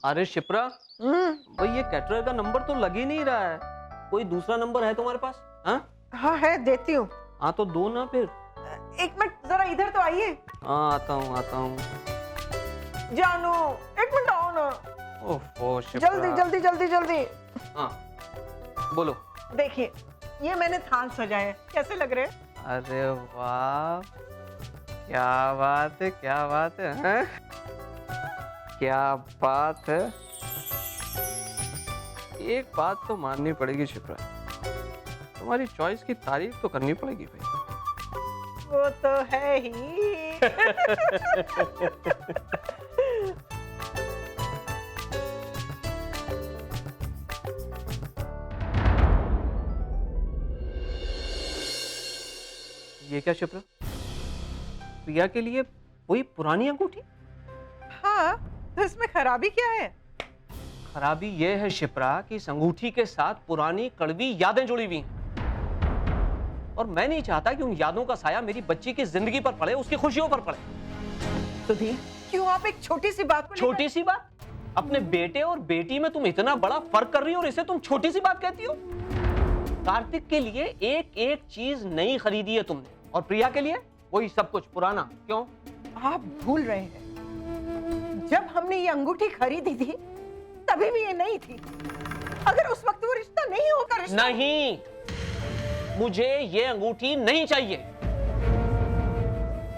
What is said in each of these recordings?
अरे शिप्रा, भाई ये कैटरर का नंबर तो लग ही नहीं रहा है। कोई दूसरा नंबर है तुम्हारे पास? हाँ हाँ है, देती हूँ। हाँ तो दो ना फिर। एक मिनट जरा इधर तो आइए। हाँ आता हूँ। जानू एक मिनट आओ ना। ओहो शिप्रा। जल्दी जल्दी जल्दी जल्दी। हाँ बोलो। देखिए ये मैंने थान सजाए हैं, कैसे लग रहे हैं? अरे वाह, क्या बात है, क्या बात है, हैं? क्या बात है। एक बात तो माननी पड़ेगी शिप्रा, तुम्हारी चॉइस की तारीफ तो करनी पड़ेगी भाई। वो तो है ही। ये क्या शिप्रा, प्रिया के लिए वही पुरानी अंगूठी? हाँ तो इसमें खराबी क्या है? खराबी ये है शिप्रा कि इस अंगूठी के साथ पुरानी कड़वी यादें जुड़ी हुई हैं। और मैं नहीं चाहता कि उन यादों का साया मेरी बच्ची की जिंदगी पर पड़े, उसकी खुशियों पर पड़े। सुधीर क्यों आप एक छोटी सी बात को छोटी सी बात? अपने बेटे और बेटी में तुम इतना बड़ा फर्क कर रही हो और इसे तुम छोटी सी बात कहती हो? कार्तिक के लिए एक एक चीज नई खरीदी है तुमने, और प्रिया के लिए वही सब कुछ पुराना। क्यों? आप भूल रहे हैं, जब हमने ये अंगूठी खरीदी थी तभी भी ये नहीं थी। अगर उस वक्त वो रिश्ता नहीं होता नहीं, मुझे ये अंगूठी नहीं चाहिए।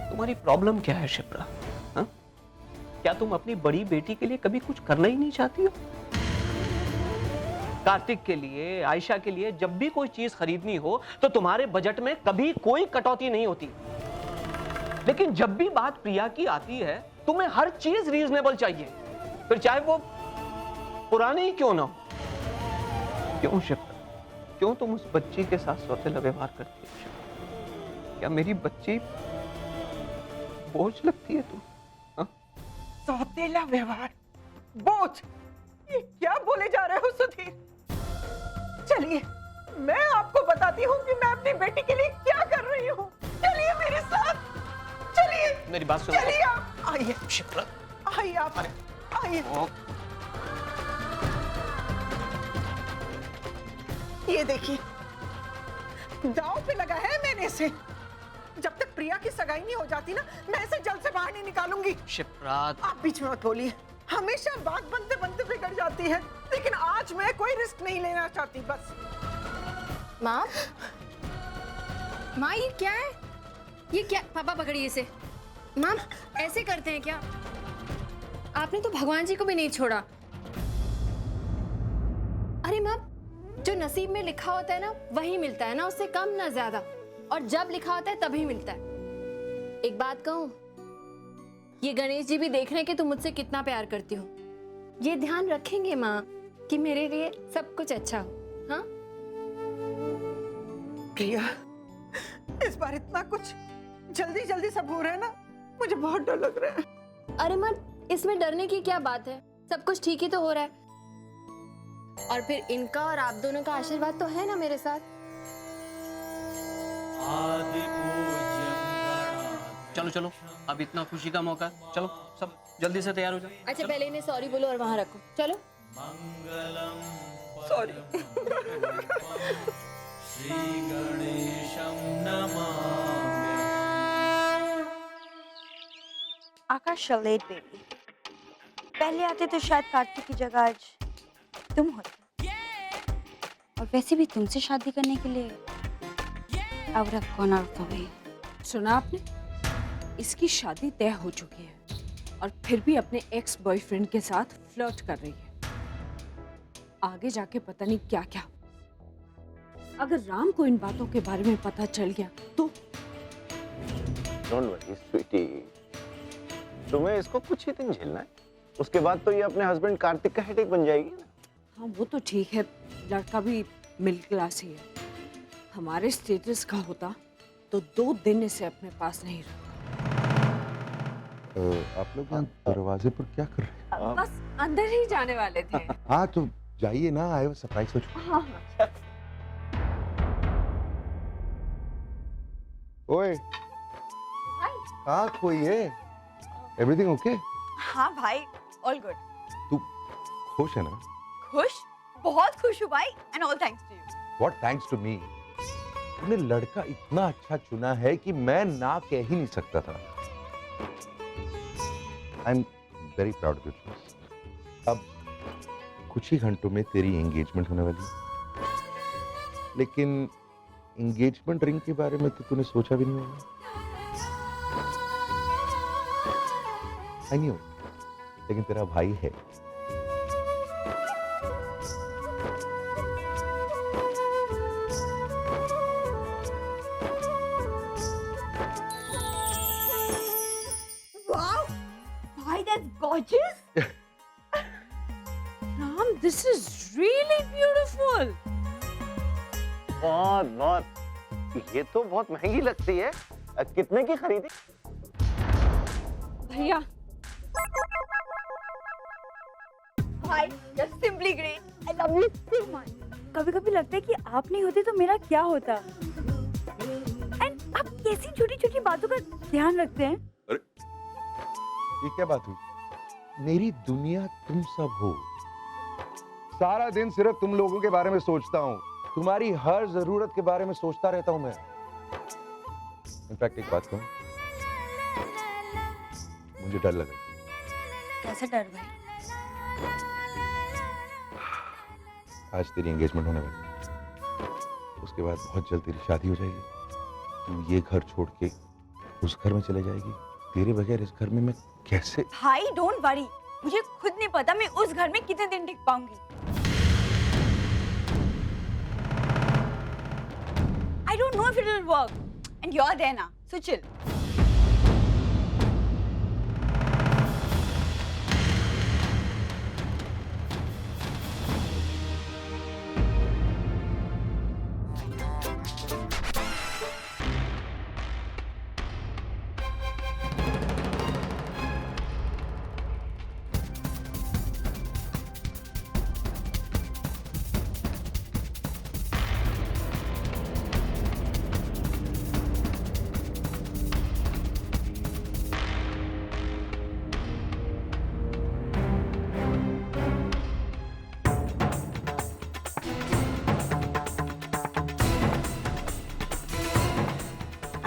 तुम्हारी प्रॉब्लम क्या है शिप्रा? हाँ? क्या तुम अपनी बड़ी बेटी के लिए कभी कुछ करना ही नहीं चाहती हो? कार्तिक के लिए, आयशा के लिए जब भी कोई चीज खरीदनी हो तो तुम्हारे बजट में कभी कोई कटौती नहीं होती, लेकिन जब भी बात प्रिया की आती है तुम्हें हर चीज रीजनेबल चाहिए, फिर चाहे वो पुरानी ही क्यों ना हो। क्यों शिप्रा, क्यों तुम उस बच्ची के साथ सौतेला व्यवहार करती है शिप्रा? क्या मेरी बच्ची बोझ लगती है तुम? हाँ? सौतेला व्यवहार, बोझ, ये क्या बोले जा रहे हो सुधीर? चलिए मैं आपको बताती हूँ कि मैं अपनी बेटी के लिए क्या कर रही हूँ। चलिए मेरे साथ, चलिए मेरी बात सुनो। चलिए आप आइए शिप्रा, आइए, आप आइए। ये देखिए दांव पे लगा है मैंने इसे। जब तक प्रिया की सगाई नहीं हो जाती ना, मैं इसे जल्द से बाहर नहीं निकालूंगी। शिप्रा, आप बीच में मत बोलिए, हमेशा बात बनते बनते बिगड़ जाती है, लेकिन आज मैं कोई रिस्क नहीं लेना चाहती। बस माँ, माँ ये क्या है? ये क्या? पापा पकड़िए इसे। माँ ऐसे करते हैं क्या? आपने तो भगवान जी को भी नहीं छोड़ा। अरे माँ, जो नसीब में लिखा होता है ना वही मिलता है ना, उससे कम ना ज्यादा, और जब लिखा होता है तभी मिलता है। एक बात कहूँ, ये गणेश जी भी देख रहे हैं कि तुम मुझसे कितना प्यार करती हो। ये ध्यान रखेंगे माँ कि मेरे लिए सब कुछ अच्छा हो। हाँ प्रिया, इस बार इतना कुछ जल्दी जल्दी सब हो रहा है ना, मुझे बहुत डर लग रहा है। अरे माँ, इसमें डरने की क्या बात है? सब कुछ ठीक ही तो हो रहा है। और फिर इनका और आप दोनों का आशीर्वाद तो है ना मेरे साथ। चलो चलो, अब इतना खुशी का मौका है, चलो सब जल्दी से तैयार हो जाओ। अच्छा पहले इन्हें सॉरी बोलो और वहां रखो। चलो। सॉरी। आकाश लेट बेबी, पहले आते तो शायद कार्तिक की जगह आज तुम होते, और वैसे भी तुमसे शादी करने के लिए I would have gone out of the way. सुना आपने? इसकी शादी तय हो चुकी है और फिर भी अपने एक्स बॉयफ्रेंड के साथ फ्लर्ट कर रही है। आगे जाके पता नहीं क्या क्या। अगर राम को इन बातों के बारे में पता चल गया तो? डोंट वरी स्वीटी, तुम्हें इसको कुछ ही दिन झेलना है, उसके बाद तो ये अपने हस्बैंड कार्तिक का हेडेक बन जाएगी ना। हाँ वो तो ठीक है, लड़का भी मिडिल क्लास ही है। हमारे स्टेटस का होता तो 2 दिन इसे अपने पास नहीं रखता। आप लोग यहाँ दरवाजे पर क्या कर रहे हैं? बस अंदर ही जाने वाले थे। हाँ तो जाइए ना, आए सरप्राइज हो चुका। हाँ हाँ। ओए, कहाँ खोई है? Everything okay? हाँ भाई, ऑल गुड। तू खुश है ना? खुश, बहुत खुश हूँ भाई, and all thanks to you. What thanks to me? तुमने लड़का इतना अच्छा चुना है कि मैं ना कह ही नहीं सकता था। I'm very proud of you. अब कुछ ही घंटों में तेरी एंगेजमेंट होने वाली है, लेकिन एंगेजमेंट रिंग के बारे में तो तूने सोचा भी नहीं होगा। I knew, लेकिन तेरा भाई है। Wow, भाई that's gorgeous. Ram, this is really beautiful. बहुत बहुत, ये तो बहुत महंगी लगती है। कितने की खरीदी? भैया, भाई you're simply great. I love you so much. कभी-कभी लगता है कि आप नहीं होते तो मेरा क्या होता। एंड आप कैसी छोटी-छोटी बातों का ध्यान रखते हैं। ये क्या बात हुई? मेरी दुनिया तुम सब हो। सारा दिन सिर्फ तुम लोगों के बारे में सोचता हूँ। तुम्हारी हर जरूरत के बारे में सोचता रहता हूँ मैं। इनफैक्ट एक बात कहूँ, मुझे डर लगा। कैसे डर भाई? आज तेरी एंगेजमेंट होने वाली है, उसके बाद बहुत जल्द तेरी शादी हो जाएगी। तू ये घर छोड़ के उस घर में चले जाएगी। तेरे बगैर इस घर में मैं कैसे? भाई डोंट वरी, मुझे खुद नहीं पता मैं उस घर में कितने दिन टिक पाऊंगी। I don't know if it will work, and you're there now, so chill.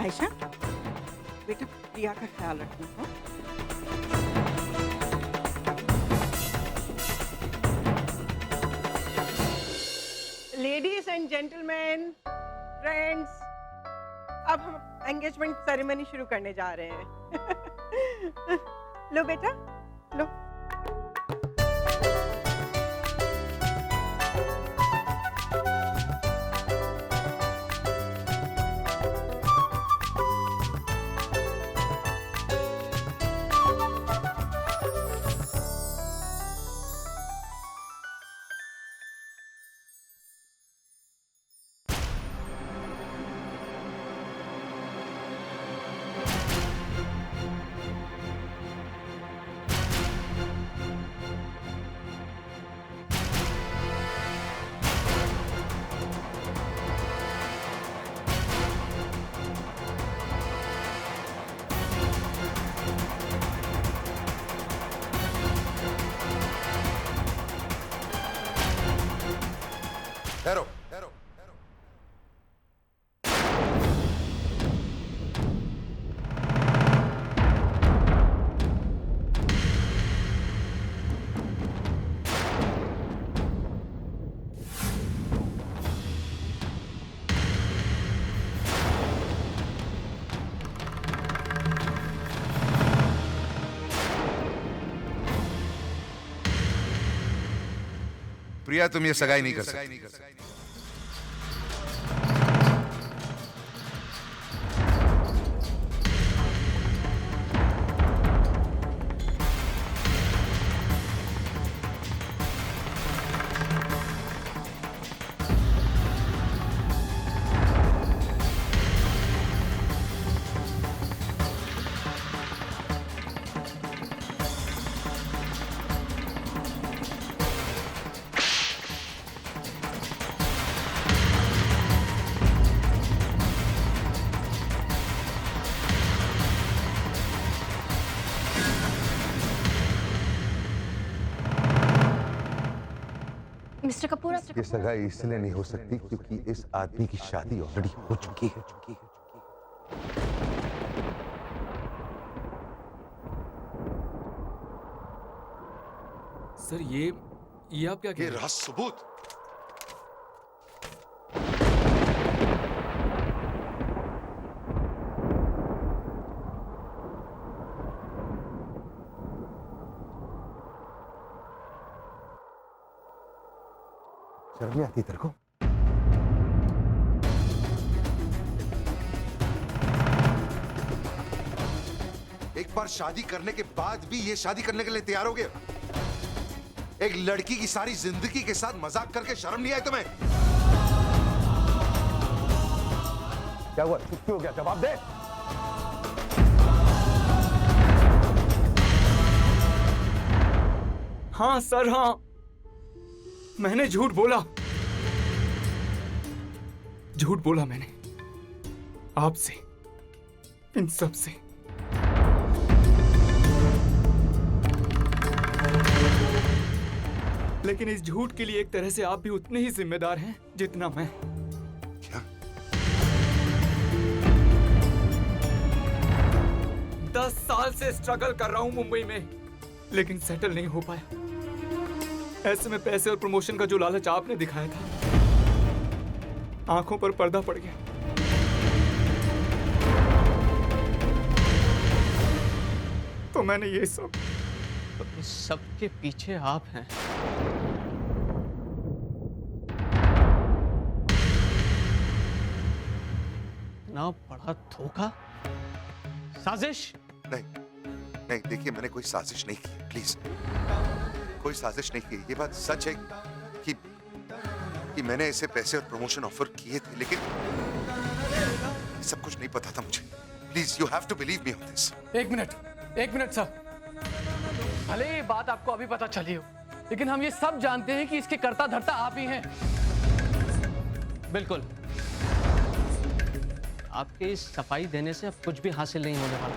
Ayesha, बेटा प्रिया का ख्याल रखना। हाँ? लेडीज एंड जेंटलमैन, फ्रेंड्स, अब हम एंगेजमेंट सेरेमनी शुरू करने जा रहे हैं। लो बेटा, लो। ठहरो। प्रिया, तुम ये सगाई नहीं कर सकती। मिस्टर कपूर आप ये सगाई इसलिए नहीं हो सकती क्योंकि इस आदमी की शादी ऑलरेडी हो चुकी है। सर ये आप क्या कह ये रहे हैं? रहा सबूत। शर्म नहीं आती तेरे को? एक बार शादी करने के बाद भी ये शादी करने के लिए तैयार हो गए? एक लड़की की सारी जिंदगी के साथ मजाक करके शर्म नहीं आई तुम्हें? क्या हुआ? चुप क्यों हो गया? जवाब दे। हाँ सर, हाँ, मैंने झूठ बोला मैंने आपसे, इन सब से। लेकिन इस झूठ के लिए एक तरह से आप भी उतने ही जिम्मेदार हैं जितना मैं। क्या? 10 साल से स्ट्रगल कर रहा हूं मुंबई में, लेकिन सेटल नहीं हो पाया। ऐसे में पैसे और प्रमोशन का जो लालच आपने दिखाया था, आंखों पर पर्दा पड़ गया। तो मैंने ये सब तो इस सब के पीछे आप हैं। ना बड़ा धोखा, साजिश। नहीं देखिए, मैंने कोई साजिश नहीं की, प्लीज। कोई साजिश नहीं की। ये बात सच है कि मैंने इसे पैसे और प्रमोशन ऑफर किए थे, लेकिन ये सब कुछ नहीं पता था मुझे। Please, you have to believe me on this. एक मिनट सर। भले ये बात आपको अभी पता चली हो, लेकिन हम ये सब जानते हैं कि इसके कर्ता धर्ता आप ही हैं। बिल्कुल। आपके इस सफाई देने से अब कुछ भी हासिल नहीं होने वाला।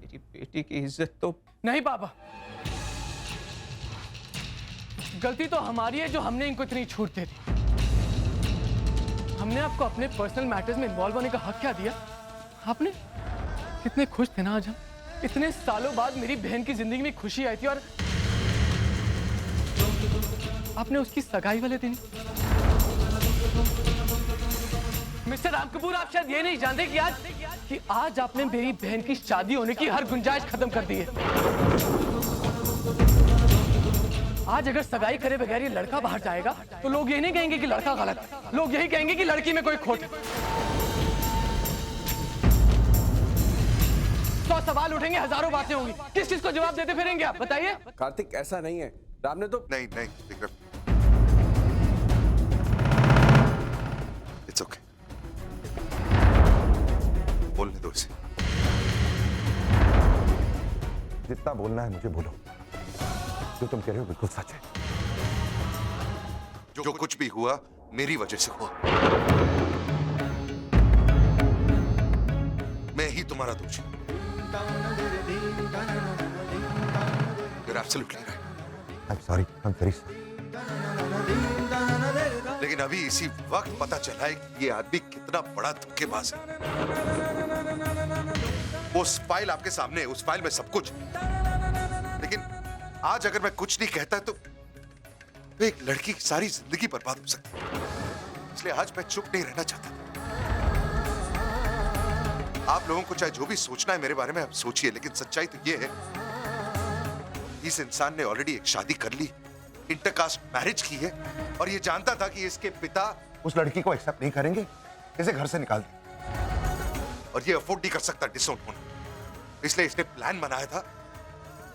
मेरी बेटी की इज्जत तो नहीं पापा, गलती तो हमारी है जो हमने इनको इतनी छूट दे दी। हमने आपको अपने पर्सनल मैटर्स में इन्वॉल्व होने का हक क्या दिया? आपने कितने खुश थे ना आज हम। इतने सालों बाद मेरी बहन की जिंदगी में खुशी आई थी, और आपने उसकी सगाई वाले दिन। मिस्टर राम कपूर, आप शायद ये नहीं जानते कि आज आपने मेरी बहन की शादी होने की हर गुंजाइश खत्म कर दी है। आज अगर सगाई करे बगैर ये लड़का बाहर जाएगा तो लोग ये नहीं कहेंगे कि लड़का गलत है, लोग यही कहेंगे कि लड़की में कोई खोट है। 100 सवाल उठेंगे, हजारों बातें होंगी, किस चीज को जवाब देते फिरेंगे आप? बताइए। कार्तिक, ऐसा नहीं है। राम ने तो नहीं विक्रम, इट्स ओके। बोलने दो इसे। जितना बोलना है मुझे बोलो। जो तुम कह रहे हो बिल्कुल सच है। जो कुछ भी हुआ मेरी वजह से हुआ। मैं ही तुम्हारा दोषी। You're absolutely right. I'm sorry. I'm very sorry. लेकिन अभी इसी वक्त पता चला है कि ये आदमी कितना बड़ा धोखेबाज है। वो फाइल आपके सामने है, उस फाइल में सब कुछ। लेकिन आज अगर मैं कुछ नहीं कहता तो एक लड़की की सारी जिंदगी बर्बाद हो सकती है। इसलिए आज मैं चुप नहीं रहना चाहता। आप लोगों को चाहे जो भी सोचना है मेरे बारे में आप सोचिए, लेकिन सच्चाई तो ये है, इस इंसान ने ऑलरेडी एक शादी कर ली, इंटरकास्ट मैरिज की है, और ये जानता था कि इसके पिता उस लड़की को एक्सेप्ट नहीं करेंगे, इसे घर से निकाल दें, और ये अफोर्ड नहीं कर सकता डिसऑन होना। इसलिए इसने प्लान बनाया था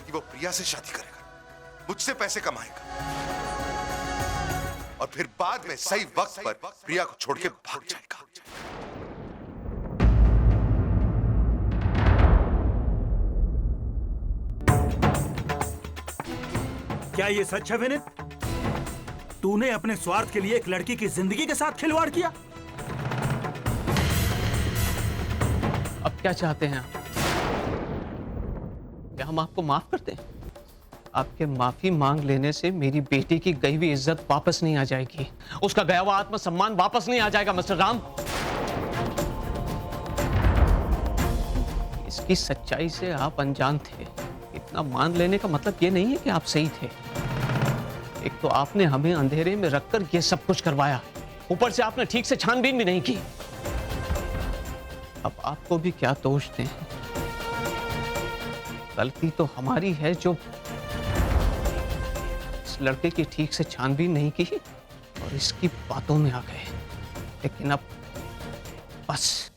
कि वो प्रिया से शादी करेगा, मुझसे पैसे कमाएगा, और फिर बाद में सही वक्त पर प्रिया को छोड़ के भाग जाएगा। क्या ये सच है विनीत? तूने अपने स्वार्थ के लिए एक लड़की की जिंदगी के साथ खिलवाड़ किया? क्या चाहते हैं आप? क्या हम आपको माफ करते हैं? आपके माफी मांग लेने से मेरी बेटी की गई हुई इज्जत वापस नहीं आ जाएगी, उसका गया हुआ आत्मसम्मान वापस नहीं आ जाएगा मिस्टर राम। इसकी सच्चाई से आप अनजान थे। इतना मान लेने का मतलब ये नहीं है कि आप सही थे। एक तो आपने हमें अंधेरे में रखकर ये सब कुछ करवाया, ऊपर से आपने ठीक से छानबीन भी नहीं की। अब आपको भी क्या दोष दें? गलती तो हमारी है जो इस लड़के की ठीक से छानबीन नहीं की और इसकी बातों में आ गए। लेकिन अब बस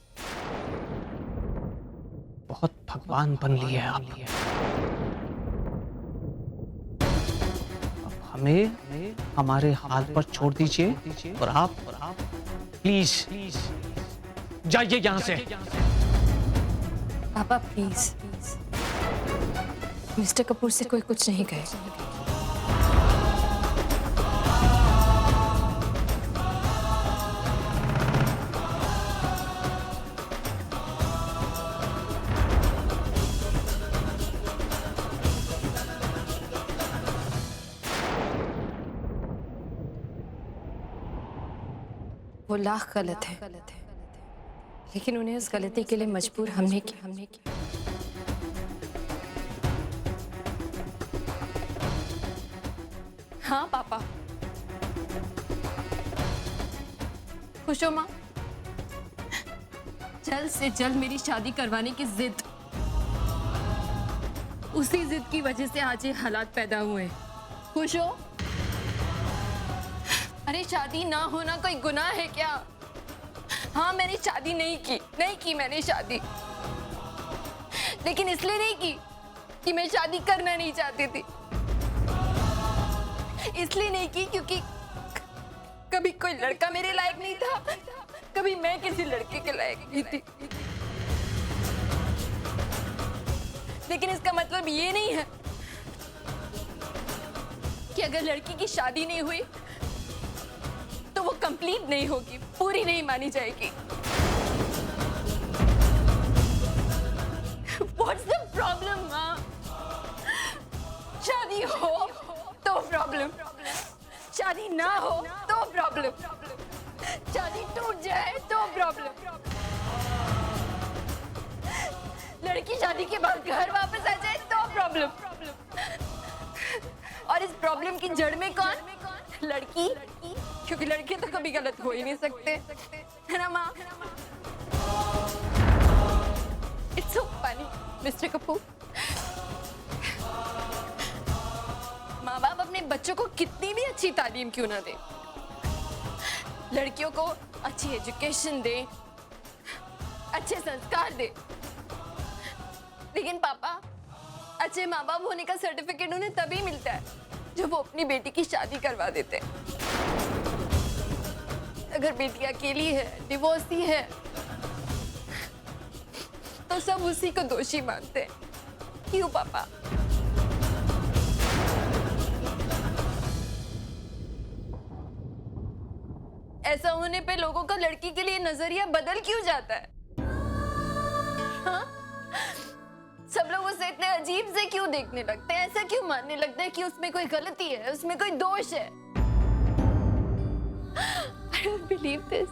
बहुत भगवान बन लिए हैं आप। अब हमें हमारे हाथ पर छोड़ दीजिए और आप प्लीज जाइए यहां से। पापा प्लीज, मिस्टर कपूर से कोई कुछ नहीं कहे। वो लाख गलत है, लेकिन उन्हें उस गलती के लिए मजबूर हमने किया। हाँ पापा, खुश हो माँ? जल्द से जल्द मेरी शादी करवाने की जिद, उसी जिद की वजह से आज ये हालात पैदा हुए। खुश हो? अरे शादी ना होना कोई गुनाह है क्या? हाँ मैंने शादी नहीं की मैंने शादी, लेकिन इसलिए नहीं की कि मैं शादी करना नहीं चाहती थी। इसलिए नहीं की क्योंकि कभी कोई लड़का मेरे लायक नहीं था, कभी मैं किसी लड़के के लायक नहीं थी। लेकिन इसका मतलब ये नहीं है कि अगर लड़की की शादी नहीं हुई तो वो कंप्लीट नहीं होगी, पूरी नहीं मानी जाएगी। What's the problem, माँ? शादी हो तो प्रॉब्लम, शादी ना हो तो प्रॉब्लम, शादी टूट जाए तो प्रॉब्लम, लड़की शादी के बाद घर वापस आ जाए तो प्रॉब्लम। और इस प्रॉब्लम की जड़ में कौन? लड़की, क्योंकि लड़के तो कभी गलत हो ही नहीं सकते, है ना माँ? It's so funny, mister Kapoor. माँ बाप अपने बच्चों को कितनी भी अच्छी तालीम क्यों ना दे, लड़कियों को अच्छी एजुकेशन दे, अच्छे संस्कार दे, लेकिन पापा अच्छे माँ बाप होने का सर्टिफिकेट उन्हें तभी मिलता है जब वो अपनी बेटी की शादी करवा देते हैं। अगर बेटी अकेली है, डिवोर्सी है, तो सब उसी को दोषी मानते हैं। क्यों पापा? ऐसा होने पे लोगों का लड़की के लिए नजरिया बदल क्यों जाता है? हाँ? सब लोग उसे इतने अजीब से क्यों देखने लगते हैं? ऐसा क्यों मानने लगते हैं कि उसमें कोई गलती है, उसमें कोई दोष है? I don't believe this.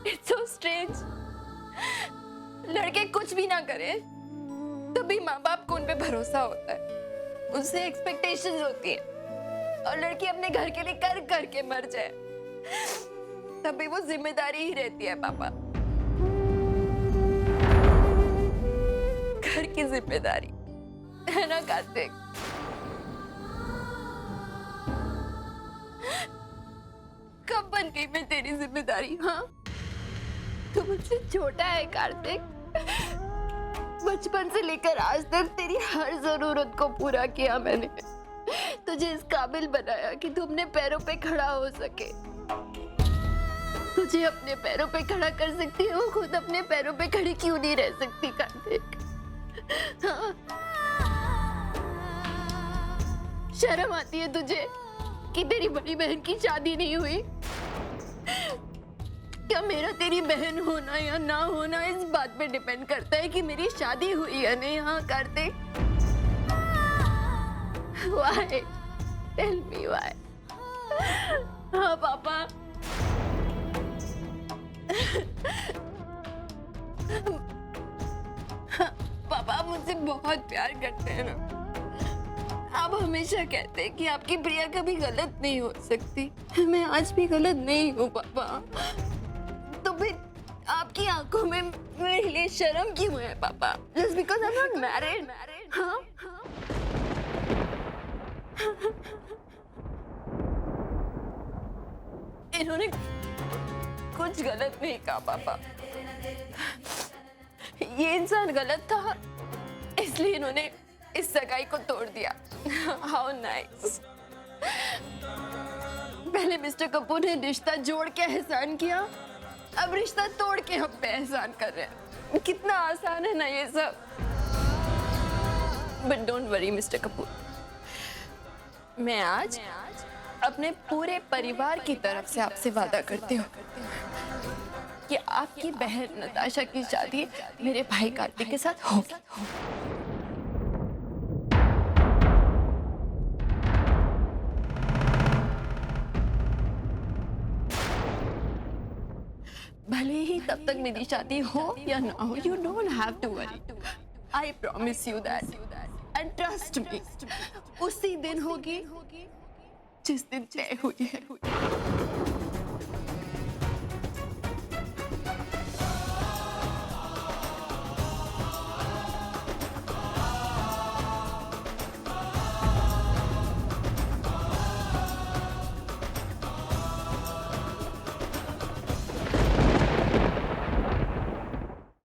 It's so strange. लड़के कुछ भी ना करें तभी माँ बाप को उन पे भरोसा होता है, उनसे एक्सपेक्टेशंस होती है, और लड़की अपने घर के लिए कर करके मर जाए तभी वो जिम्मेदारी ही रहती है पापा। घर की जिम्मेदारी है ना कार्तिक? कब बन गई मैं तेरी जिम्मेदारी? हाँ, तू मुझसे छोटा है कार्तिक। बचपन से लेकर आज तक तेरी हर जरूरत को पूरा किया मैंने, तुझे इस काबिल बनाया कि तू अपने पैरों पे खड़ा हो सके। तुझे अपने पैरों पे खड़ा कर सकती है, वो खुद अपने पैरों पे खड़ी क्यों नहीं रह सकती कार्तिक? हाँ? शर्म आती है तुझे कि तेरी बड़ी बहन की शादी नहीं हुई? क्या मेरा तेरी बहन होना या ना होना इस बात पे डिपेंड करता है कि मेरी शादी हुई या नहीं? हाँ Kartik, why? Tell me why? हाँ पापा, पापा आप मुझसे बहुत प्यार करते हैं ना। आप हमेशा कहते हैं कि आपकी प्रिया कभी गलत नहीं हो सकती। मैं आज भी गलत नहीं हूँ पापा। तो फिर आपकी आंखों में मेरे लिए शर्म क्यों है पापा? Just because I'm not married? हाँ? इन्होंने कुछ गलत नहीं कहा पापा। ये इंसान गलत था, इसलिए इन्होंने इस सगाई को तोड़ दिया। How nice. पहले मिस्टर कपूर ने रिश्ता जोड़ के एहसान किया, अब रिश्ता तोड़ के हम पे एहसान कर रहे हैं। कितना आसान है ना ये सब। But don't worry mister Kapoor, मैं आज अपने पूरे परिवार की तरफ से आपसे वादा करती हूँ कि आपकी बहन नताशा की शादी मेरे भाई कार्तिक के साथ होगी। भले ही तब तक मेरी शादी हो या ना हो, you don't have to worry. I promise you that. And trust me, उसी दिन होगी जिस दिन तय हुई है।